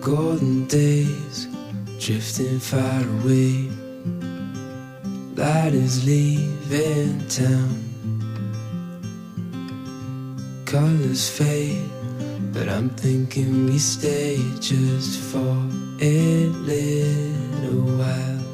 golden days drifting far away. Light is leaving town. Colors fade, but I'm thinking we stay just for a little while.